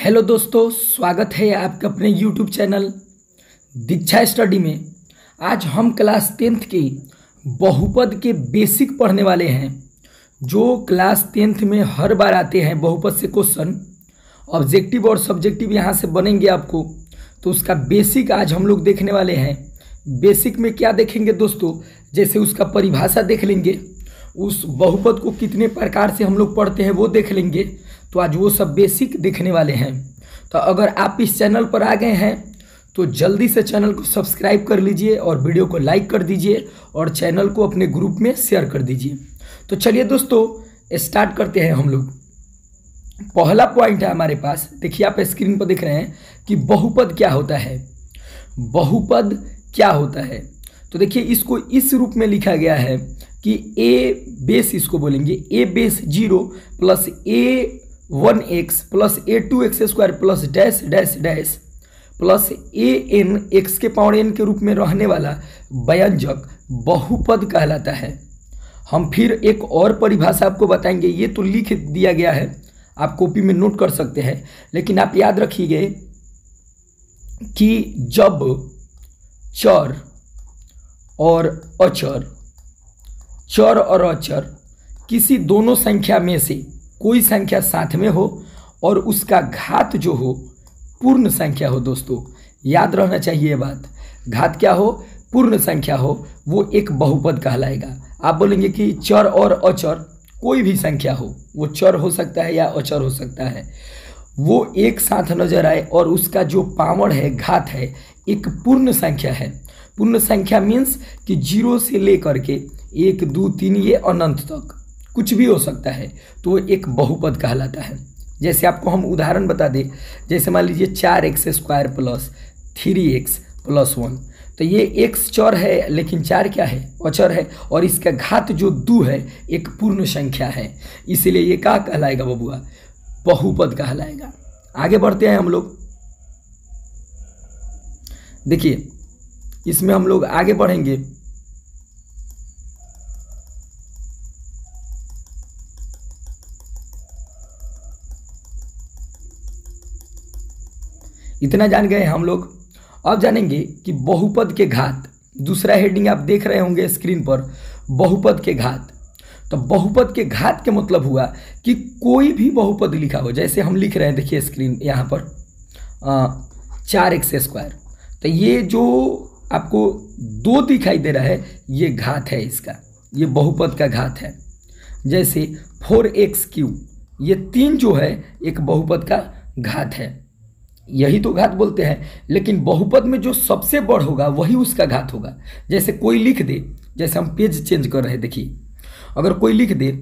Hello दोस्तों, स्वागत है आपके अपने यूट्यूब चैनल दीक्षा स्टडी में। आज हम क्लास 10th की बहुपद के बेसिक पढ़ने वाले हैं। जो क्लास 10th में हर बार आते हैं बहुपद से क्वेश्चन, ऑब्जेक्टिव और सब्जेक्टिव यहाँ से बनेंगे आपको, तो उसका बेसिक आज हम लोग देखने वाले हैं। बेसिक में क्या देखेंगे दोस्तों, जैसे उसका परिभाषा देख लेंगे, उस बहुपद को कितने प्रकार से हम लोग पढ़ते हैं वो देख लेंगे। तो आज वो सब बेसिक देखने वाले हैं। तो अगर आप इस चैनल पर आ गए हैं तो जल्दी से चैनल को सब्सक्राइब कर लीजिए और वीडियो को लाइक कर दीजिए और चैनल को अपने ग्रुप में शेयर कर दीजिए। तो चलिए दोस्तों स्टार्ट करते हैं हम लोग। पहला पॉइंट है हमारे पास, देखिए आप स्क्रीन पर देख रहे हैं कि बहुपद क्या होता है। बहुपद क्या होता है तो देखिए इसको इस रूप में लिखा गया है कि ए बेस, इसको बोलेंगे A base 0 plus a1x plus a2x square plus dash dash dash plus an x के पावर n के रूप में रहने वाला व्यंजक बहुपद कहलाता है। हम फिर एक और परिभाषा आपको बताएंगे, ये तो लिख दिया गया है, आप कॉपी में नोट कर सकते हैं, लेकिन आप याद रखिए कि जब चर और अचर, चर और अचर किसी दोनों संख्या में से कोई संख्या साथ में हो और उसका घात जो हो पूर्ण संख्या हो, दोस्तों याद रहना चाहिए ये बात, घात क्या हो, पूर्ण संख्या हो, वो एक बहुपद कहलाएगा। आप बोलेंगे कि चर और अचर कोई भी संख्या हो, वो चर हो सकता है या अचर हो सकता है, वो एक साथ नजर आए और उसका जो पावर है, घात है, एक पूर्ण संख्या है। पूर्ण संख्या मीन्स कि 0 से लेकर के 1 2 3 ये अनंत तक कुछ भी हो सकता है, तो एक बहुपद कहलाता है। जैसे आपको हम उदाहरण बता दें, जैसे मान लीजिए 4x square plus 3x plus 1, तो ये x चर है लेकिन 4 क्या है, अचर है, और इसका घात जो 2 है एक पूर्ण संख्या है, इसलिए ये क्या कहलाएगा बबुआ, बहुपद कहलाएगा। आगे बढ़ते हैं हम लोग। देखिए इसमें हम लोग आगे बढ़ेंगे। इतना जान गए हम लोग। अब जानेंगे कि बहुपद के घात, दूसरा हेडिंग आप देख रहे होंगे स्क्रीन पर, बहुपद के घात। तो बहुपद के घात के मतलब हुआ कि कोई भी बहुपद लिखा हो, जैसे हम लिख रहे हैं, देखिए स्क्रीन यहाँ पर 4x स्क्वायर, तो ये जो आपको 2 दिखाई दे रहा है ये घात है इसका, ये बहुपद का घात है। जैसे 4x3, ये 3 जो है एक बहुपद का घात है, यही तो घात बोलते हैं। लेकिन बहुपद में जो सबसे बड़ होगा वही उसका घात होगा। जैसे कोई लिख दे, जैसे हम पेज चेंज कर रहे हैं, देखिए अगर कोई लिख दे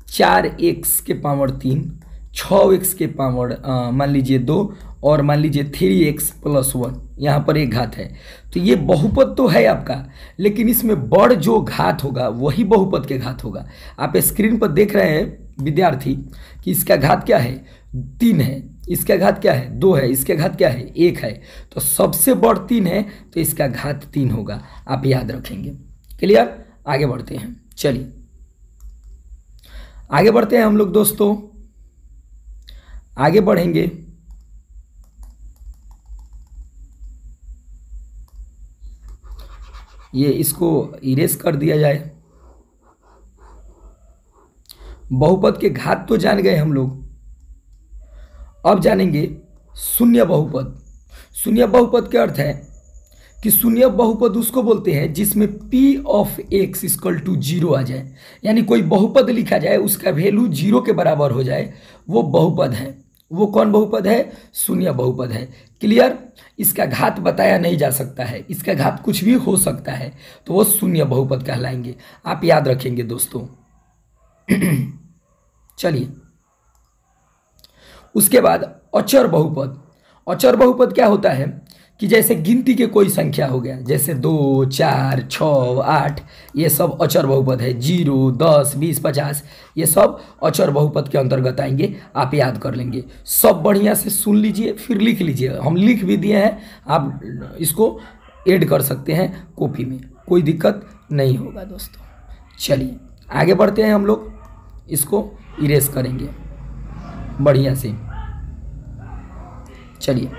4x के पावर 3, 6x के पावर मान लीजिए 2 और मान लीजिए 3x प्लस 1, यहाँ पर एक घात है, तो ये बहुपद तो है आपका, लेकिन इसमें बड़ जो घात होगा वही बहुपद के घात होगा। आप स्क्रीन पर देख रहे हैं विद्यार्थी कि इसका घात क्या है, 3 है, इसका घात क्या है, 2 है, इसका घात क्या है, 1 है, तो सबसे बड़ 3 है तो इसका घात 3 होगा, आप याद रखेंगे। क्लियर? आगे बढ़ते हैं, चलिए आगे बढ़ते हैं हम लोग दोस्तों। आगे बढ़ेंगे, ये इसको इरेज कर दिया जाए। बहुपद के घात तो जान गए हम लोग, अब जानेंगे शून्य बहुपद। शून्य बहुपद के अर्थ है कि शून्य बहुपद उसको बोलते हैं जिसमें p of x equal to 0 आ जाए, यानी कोई बहुपद लिखा जाए उसका वैल्यू 0 के बराबर हो जाए, वो बहुपद है। वो कौन बहुपद है? शून्य बहुपद है। क्लियर? इसका घात बताया नहीं जा सकता है, इसका घात कुछ भी हो सकता है, तो वो शून्य बहुपद कहलाएंगे, आप याद रखेंगे दोस्तों। चलिए उसके बाद अचर बहुपद। अचर बहुपद क्या होता है कि जैसे गिनती के कोई संख्या हो गया, जैसे 2 4 6 8, ये सब अचर बहुपद है। 0 10 20 50, ये सब अचर बहुपद के अंतर्गत आएंगे, आप याद कर लेंगे। सब बढ़िया से सुन लीजिए फिर लिख लीजिए, हम लिख भी दिए हैं, आप इसको ऐड कर सकते हैं कॉपी में, कोई दिक्कत नहीं होगा दोस्तों। चलिए आगे बढ़ते हैं हम लोग, इसको इरेज करेंगे बढ़िया से। चलिए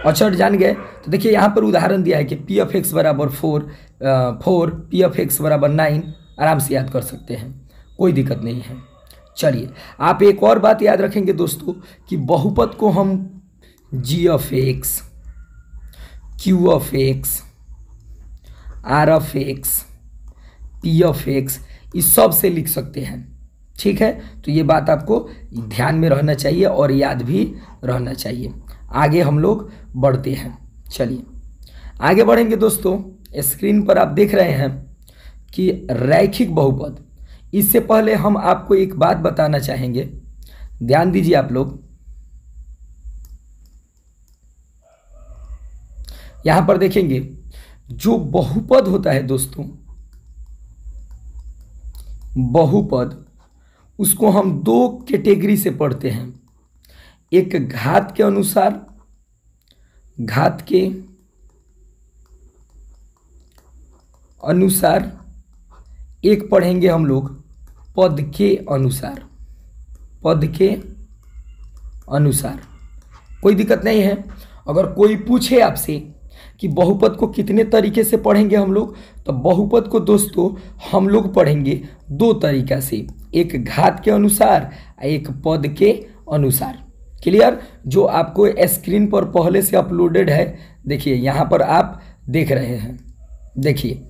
अचर जान गए तो देखिए यहाँ पर उदाहरण दिया है कि पी ऑफ एक्स बराबर 4 पी ऑफ एक्स बराबर 9, आराम से याद कर सकते हैं, कोई दिक्कत नहीं है। चलिए आप एक और बात याद रखेंगे दोस्तों कि बहुपद को हम G of x, Q of x, R of x, P of x इस सब से लिख सकते हैं। ठीक है, तो ये बात आपको ध्यान में रहना चाहिए और याद भी रहना चाहिए। आगे हम लोग बढ़ते हैं। चलिए आगे बढ़ेंगे दोस्तों। स्क्रीन पर आप देख रहे हैं कि रैखिक बहुपद। इससे पहले हम आपको एक बात बताना चाहेंगे, ध्यान दीजिए आप लोग। यहां पर देखेंगे जो बहुपद होता है दोस्तों, बहुपद उसको हम दो कैटेगरी से पढ़ते हैं। एक घात के अनुसार, घात के अनुसार, एक पढ़ेंगे हम लोग पद के अनुसार, पद के अनुसार। कोई दिक्कत नहीं है। अगर कोई पूछे आपसे कि बहुपद को कितने तरीके से पढ़ेंगे हम लोग, तो बहुपद को दोस्तों हम लोग पढ़ेंगे दो तरीका से, एक घात के अनुसार, एक पद के अनुसार। क्लियर? जो आपको स्क्रीन पर पहले से अपलोडेड है, देखिए यहाँ पर आप देख रहे हैं। देखिए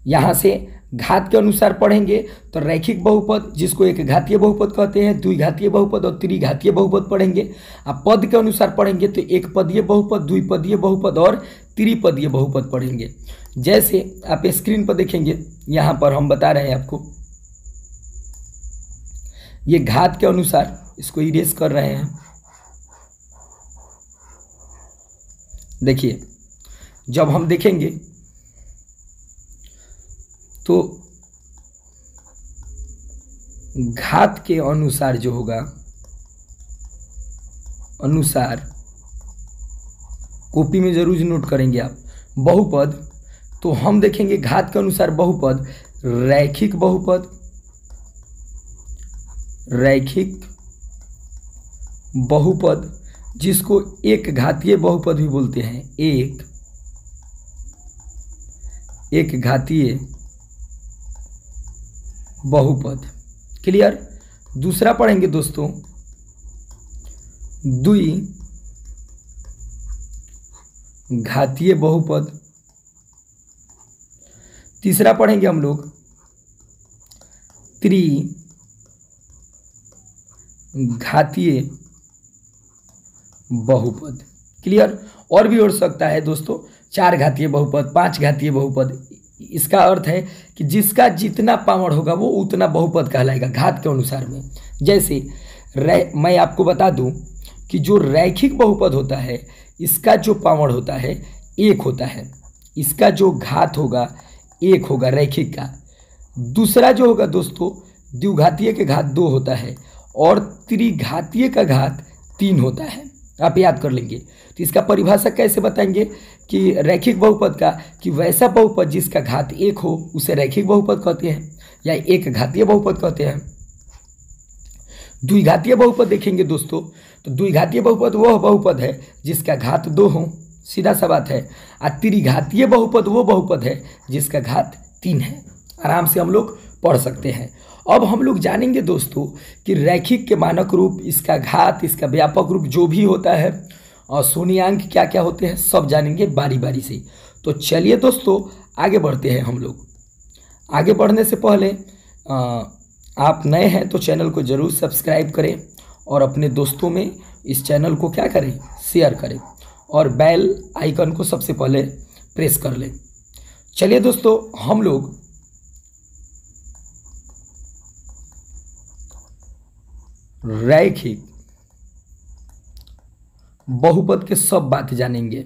यहाँ से घात के अनुसार पढ़ेंगे तो रैखिक बहुपद, जिसको एक घातीय बहुपद कहते हैं, द्विघातीय बहुपद और त्रिघातीय बहुपद पढ़ेंगे। आप पद के अनुसार पढ़ेंगे तो एक पदीय बहुपद, द्विपदीय बहुपद और त्रिपदीय बहुपद पढ़ेंगे। जैसे आप स्क्रीन पर देखेंगे, यहाँ पर हम बता रहे हैं आपको, ये घात के अनुसार, इसको इरेज कर रहे हैं। देखिए जब हम देखेंगे तो घात के अनुसार जो होगा, अनुसार कॉपी में जरूर नोट करेंगे आप, बहुपद, तो हम देखेंगे घात के अनुसार बहुपद रैखिक बहुपद, रैखिक बहुपद जिसको एक घातीय बहुपद भी बोलते हैं, एक घातीय बहुपद। क्लियर? दूसरा पढ़ेंगे दोस्तों द्विघातीय बहुपद। तीसरा पढ़ेंगे हम लोग त्रिघातीय बहुपद। क्लियर? और भी हो सकता है दोस्तों, 4 घातीय बहुपद, 5 घातीय बहुपद। इसका अर्थ है कि जिसका जितना पावर होगा वो उतना बहुपद कहलाएगा घात के अनुसार में। जैसे मैं आपको बता दूं कि जो रैखिक बहुपद होता है, इसका जो पावर होता है 1 होता है, इसका जो घात होगा 1 होगा रैखिक का। दूसरा जो होगा दोस्तों, द्विघातीय के घात 2 होता है और त्रिघातीय का घात 3 होता है। आप याद कर लेंगे। तो इसका परिभाषा कैसे बताएंगे कि रैखिक बहुपद का, कि वैसा बहुपद जिसका घात 1 हो उसे रैखिक बहुपद कहते हैं या एक घातीय बहुपद कहते हैं। द्विघातीय बहुपद देखेंगे दोस्तों, तो द्विघातीय बहुपद वह बहुपद है जिसका घात 2 हो, सीधा सा बात है। और त्रिघातीय बहुपद वो बहुपद है जिसका घात 3 है। आराम से हम लोग पढ़ सकते हैं। अब हम लोग जानेंगे दोस्तों कि रैखिक के मानक रूप, इसका घात, इसका व्यापक रूप जो भी होता है, और शून्यांक क्या क्या होते हैं, सब जानेंगे बारी बारी से। तो चलिए दोस्तों आगे बढ़ते हैं हम लोग। आगे बढ़ने से पहले आप नए हैं तो चैनल को ज़रूर सब्सक्राइब करें और अपने दोस्तों में इस चैनल को क्या करें, शेयर करें और बेल आइकन को सबसे पहले प्रेस कर लें। चलिए दोस्तों हम लोग रैखिक बहुपद के सब बात जानेंगे।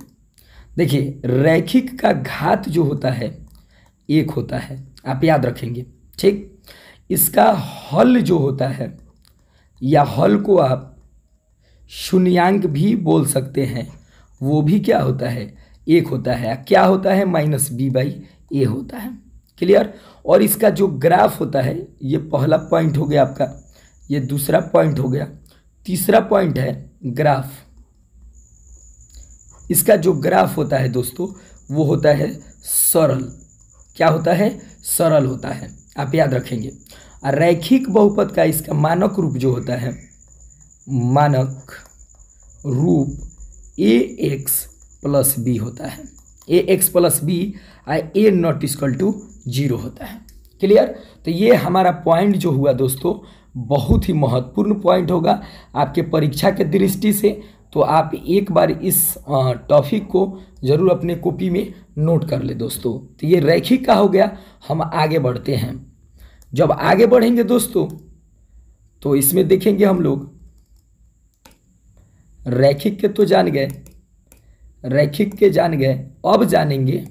देखिए रैखिक का घात जो होता है 1 होता है, आप याद रखेंगे। ठीक, इसका हल जो होता है, या हल को आप शून्यांक भी बोल सकते हैं, वो भी क्या होता है, 1 होता है। क्या होता है, -b/a होता है। क्लियर? और इसका जो ग्राफ होता है, ये पहला पॉइंट हो गया आपका, ये दूसरा पॉइंट हो गया, तीसरा पॉइंट है ग्राफ। इसका जो ग्राफ होता है दोस्तों वो होता है सरल। क्या होता है? सरल होता है, आप याद रखेंगे। और रैखिक बहुपद का इसका मानक रूप जो होता है, मानक रूप ax प्लस बी होता है। ax plus B a not equal to 0 होता है। क्लियर? तो ये हमारा पॉइंट जो हुआ दोस्तों बहुत ही महत्वपूर्ण पॉइंट होगा आपके परीक्षा के दृष्टि से। तो आप एक बार इस टॉपिक को जरूर अपने कॉपी में नोट कर ले दोस्तों। तो ये रैखिक का हो गया। हम आगे बढ़ते हैं। जब आगे बढ़ेंगे दोस्तों तो इसमें देखेंगे हम लोग रैखिक के तो जान गए, रैखिक के जान गए। अब जानेंगे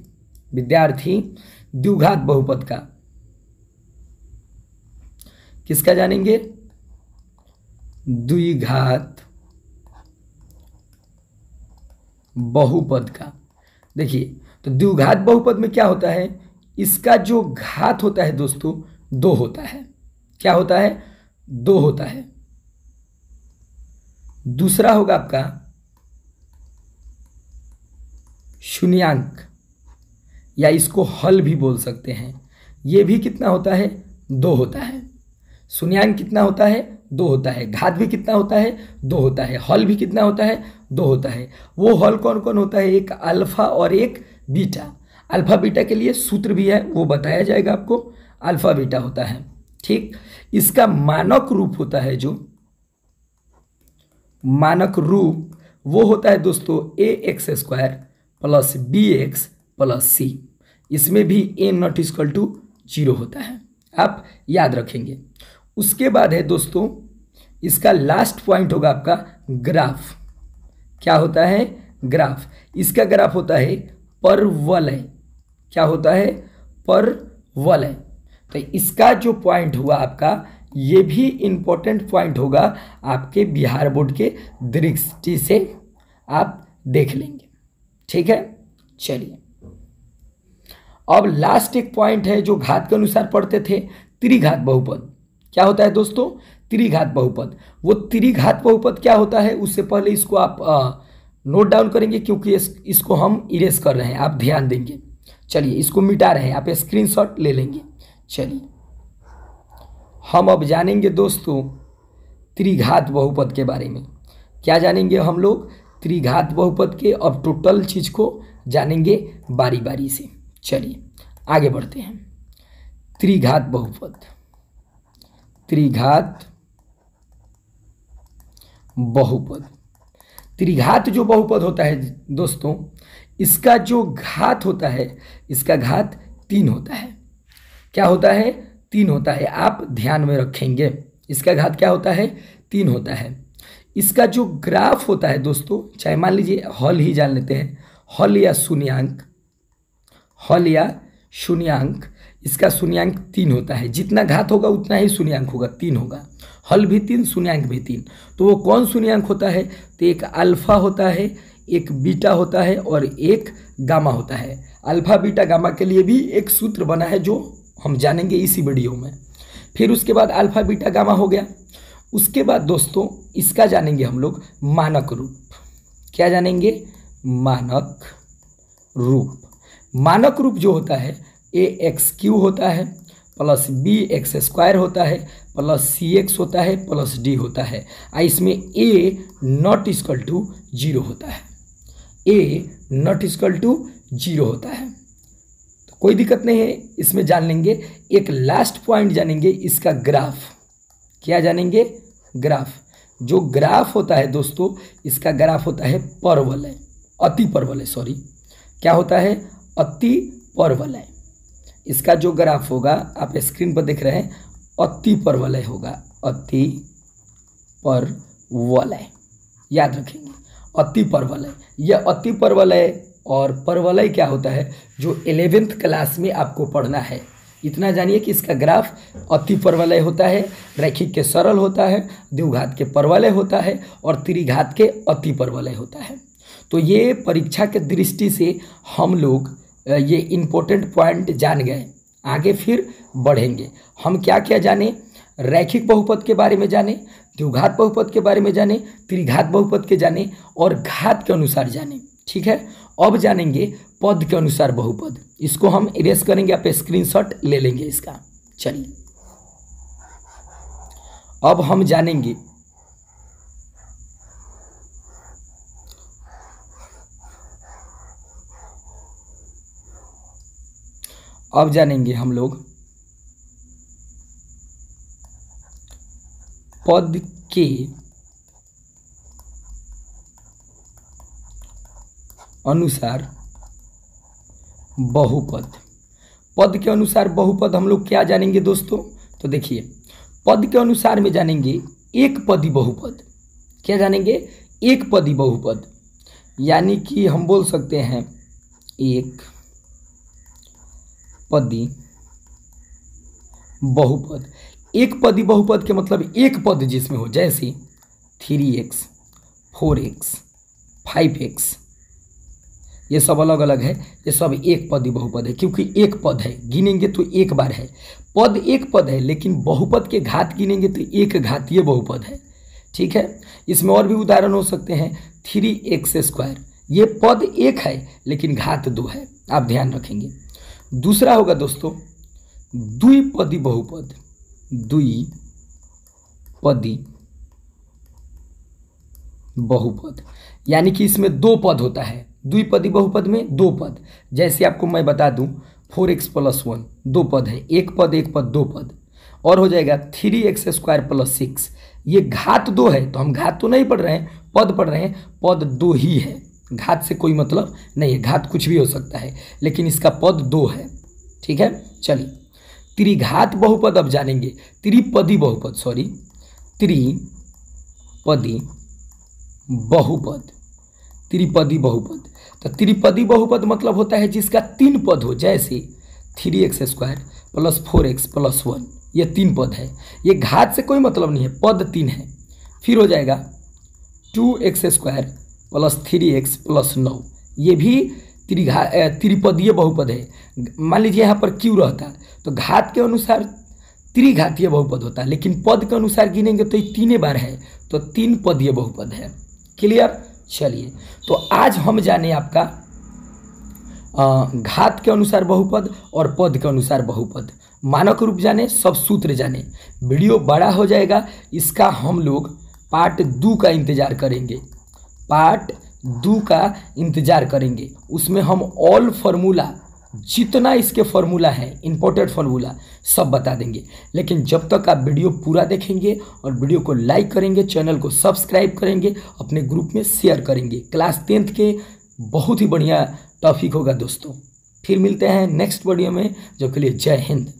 विद्यार्थी द्विघात बहुपद का। किसका जानेंगे? द्विघात बहुपद का। देखिए तो द्विघात बहुपद में क्या होता है, इसका जो घात होता है दोस्तों 2 होता है। क्या होता है? 2 होता है। दूसरा होगा आपका शून्यांक, या इसको हल भी बोल सकते हैं। ये भी कितना होता है? 2 होता है। शून्यांक कितना होता है? 2 होता है। घात भी कितना होता है? 2 होता है। हल भी कितना होता है? 2 होता है। वो हल कौन कौन होता है? एक अल्फा और एक बीटा। अल्फा बीटा के लिए सूत्र भी है, वो बताया जाएगा आपको। अल्फा बीटा होता है, ठीक। इसका मानक रूप होता है, जो मानक रूप वो होता है दोस्तों ax² plus bx plus c। इसमें भी a नॉट इक्वल टू 0 होता है, आप याद रखेंगे। उसके बाद है दोस्तों इसका लास्ट पॉइंट होगा आपका ग्राफ। क्या होता है? ग्राफ। इसका ग्राफ होता है परवलय। क्या होता है? परवलय। तो इसका जो पॉइंट हुआ आपका, ये भी इंपॉर्टेंट पॉइंट होगा आपके बिहार बोर्ड के दृष्टि से, आप देख लेंगे, ठीक है। चलिए अब लास्ट एक पॉइंट है जो घात के अनुसार पढ़ते थे, त्रिघात बहुपद। क्या होता है दोस्तों? त्रिघात बहुपद। वो त्रिघात बहुपद क्या होता है, उससे पहले इसको आप नोट डाउन करेंगे, क्योंकि इसको हम इरेज कर रहे हैं, आप ध्यान देंगे। चलिए इसको मिटा रहे हैं, आप स्क्रीनशॉट ले लेंगे। चलिए हम अब जानेंगे दोस्तों त्रिघात बहुपद के बारे में। क्या जानेंगे हम लोग? त्रिघात बहुपद के अब टोटल चीज को जानेंगे बारी बारी से। चलिए आगे बढ़ते हैं। त्रिघात बहुपद, त्रिघात बहुपद। त्रिघात जो बहुपद होता है दोस्तों, इसका जो घात होता है, इसका घात 3 होता है। क्या होता है? 3 होता है, आप ध्यान में रखेंगे। इसका घात क्या होता है? 3 होता है। इसका जो ग्राफ होता है दोस्तों, चाहे मान लीजिए हल ही जान लेते हैं, हल या शून्यांक, हल या शून्यांक। इसका शून्यांक 3 होता है। जितना घात होगा उतना ही शून्यांक होगा, 3 होगा। हल भी 3, शून्यांक भी 3। तो वो कौन शून्यांक होता है? तो एक अल्फा होता है, एक बीटा होता है और एक गामा होता है। अल्फा बीटा गामा के लिए भी एक सूत्र बना है जो हम जानेंगे इसी वीडियो में। फिर उसके बाद अल्फा बीटा गामा हो गया। उसके बाद दोस्तों इसका जानेंगे हम लोग मानक रूप। क्या जानेंगे? मानक रूप। मानक रूप जो होता है ax³ होता है प्लस bx² होता है प्लस cx होता है प्लस d होता है। इसमें a नॉट इक्वल टू 0 होता है, a नॉट इक्वल टू 0 होता है। तो कोई दिक्कत नहीं है, इसमें जान लेंगे। एक लास्ट पॉइंट जानेंगे, इसका ग्राफ। क्या जानेंगे? ग्राफ। जो ग्राफ होता है दोस्तों, इसका ग्राफ होता है परवलय, अति परवलय, सॉरी। क्या होता है? अति परवलय। इसका जो ग्राफ होगा आप स्क्रीन पर देख रहे हैं, अति परवलय होगा, अति परवलय। याद रखेंगे, अति परवलय। यह अति परवलय और परवलय क्या होता है, जो 11th क्लास में आपको पढ़ना है। इतना जानिए कि इसका ग्राफ अति परवलय होता है, रैखिक के सरल होता है, द्विघात के परवलय होता है और त्रिघात के अति परवलय होता है। तो ये परीक्षा के दृष्टि से हम लोग ये इम्पोर्टेंट पॉइंट जान गए। आगे फिर बढ़ेंगे। हम क्या क्या जाने? रैखिक बहुपद के बारे में जाने, द्विघात बहुपद के बारे में जाने, त्रिघात बहुपद के जाने और घात के अनुसार जाने। ठीक है। अब जानेंगे पद के अनुसार बहुपद, इसको हम इरेज करेंगे, आप स्क्रीनशॉट ले लेंगे इसका। चलिए अब हम जानेंगे हम लोग पद के अनुसार बहुपद। पद के अनुसार बहुपद हम लोग क्या जानेंगे दोस्तों? तो देखिए, पद के अनुसार में जानेंगे एक पदी बहुपद। क्या जानेंगे? एक पदी बहुपद, यानी कि हम बोल सकते हैं एक पदी बहुपद। एक पदी बहुपद के मतलब एक पद जिसमें हो, जैसे 3x 4x 5x, ये सब अलग अलग है, ये सब एक पदी बहुपद है, क्योंकि एक पद है, गिनेंगे तो एक बार है। पद एक पद है, लेकिन बहुपद के घात गिनेंगे तो एक घातीय बहुपद है। ठीक है, इसमें और भी उदाहरण हो सकते हैं। 3x², ये पद एक है लेकिन घात 2 है, आप ध्यान रखेंगे। दूसरा होगा दोस्तों द्विपदी बहुपद। द्विपदी बहुपद यानी कि इसमें 2 पद होता है। द्विपदी बहुपद में 2 पद, जैसे आपको मैं बता दूं 4x + 1 2 पद है, एक पद 2 पद। और हो जाएगा 3x² + 6, ये घात 2 है, तो हम घात तो नहीं पढ़ रहे हैं, पद पढ़ रहे हैं, पद 2 ही है, घात से कोई मतलब नहीं है, घात कुछ भी हो सकता है, लेकिन इसका पद 2 है। ठीक है, चलिए त्रिघात बहुपद अब जानेंगे। त्रिपदी बहुपद, त्रिपदी बहुपद। त्रिपदी बहुपद, तो त्रिपदी बहुपद मतलब होता है जिसका 3 पद हो, जैसे 3x² + 4x + 1, ये 3 पद है, ये घात से कोई मतलब नहीं है, पद 3 है। फिर हो जाएगा 2x² + 3x + 9, ये भी त्रिपदीय बहुपद है। मान लीजिए यहाँ पर क्यों रहता, तो घात के अनुसार त्रिघातीय बहुपद होता है, लेकिन पद के अनुसार गिनेंगे तो ये 3 बार है, तो 3 पदीय बहुपद है। क्लियर? चलिए, तो आज हम जाने आपका घात के अनुसार बहुपद और पद के अनुसार बहुपद, मानक रूप जाने, सब सूत्र जाने। वीडियो बड़ा हो जाएगा, इसका हम लोग पार्ट 2 का इंतजार करेंगे, पार्ट 2 का इंतजार करेंगे। उसमें हम ऑल फार्मूला, जितना इसके फार्मूला है, इंपोर्टेड फार्मूला, सब बता देंगे। लेकिन जब तक आप वीडियो पूरा देखेंगे और वीडियो को लाइक करेंगे, चैनल को सब्सक्राइब करेंगे, अपने ग्रुप में शेयर करेंगे, क्लास 10th के बहुत ही बढ़िया टॉपिक होगा दोस्तों। फिर मिलते हैं नेक्स्ट वीडियो में, जब के लिए जय हिंद।